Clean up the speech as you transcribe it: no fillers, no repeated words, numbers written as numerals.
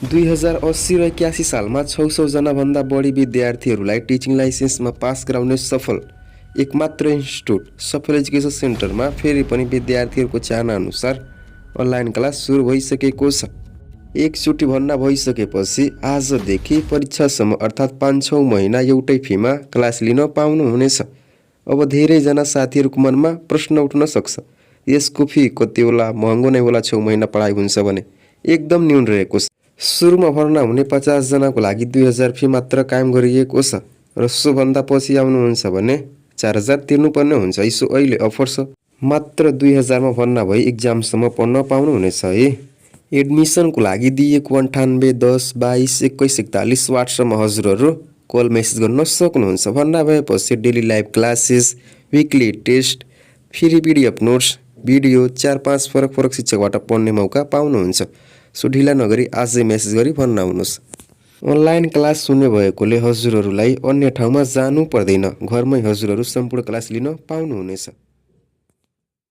2080 र 81 सालमा 600 जना भन्दा बढी विद्यार्थीहरूलाई टिचिङ लाइसेन्समा पास गराउने सफल एकमात्र इन्स्टिट्युट सफल एजुकेसन सेन्टरमा फेरि पनि विद्यार्थीहरूको चाहना अनुसार अनलाइन क्लास सुरु भइसकेको छ। एकचोटि भर्ना भइसकेपछि आजदेखि परीक्षासम्म अर्थात् 5-6 महिना एउटै फीमा क्लास लिन पाउनुहुनेछ। अब धेरैजना साथीहरूको मनमा प्रश्न उठ्न सक्छ, यसको फी कति होला, महँगो नै होला 6 महिना पढाइ हुन्छ भने? एकदम न्यून रहेको छ। सुरुमा भर्ना हुने 50 जनाको लागि 2000 फी मात्र कायम गरिएको छ र सोभन्दा पछि आउनुहुन्छ भने 4000 तिर्नुपर्ने हुन्छ। यसो अहिले अफर छ, मात्र 2000 मा भर्ना भई एक्जामसम्म पढ्न पाउनुहुनेछ है। एडमिसनको लागि दिएको 98 10 22 21 41 वाट्सएपमा हजुरहरू कल मेसेज गर्न सक्नुहुन्छ। भर्ना भएपछि daily live classes, weekly test, free PDF notes, video 4-5 फरक शिक्षकबाट पढ्ने मौका पाउनुहुन्छ। सो ढिला नगरी आजै मेसेज गरी भर्ना हुनुहोस्। अनलाइन क्लास सुन्ने भएकोले हजुरहरूलाई अन्य ठाउँमा जानु पर्दैन, घरमै हजुरहरू सम्पूर्ण क्लास लिन पाउनुहुनेछ।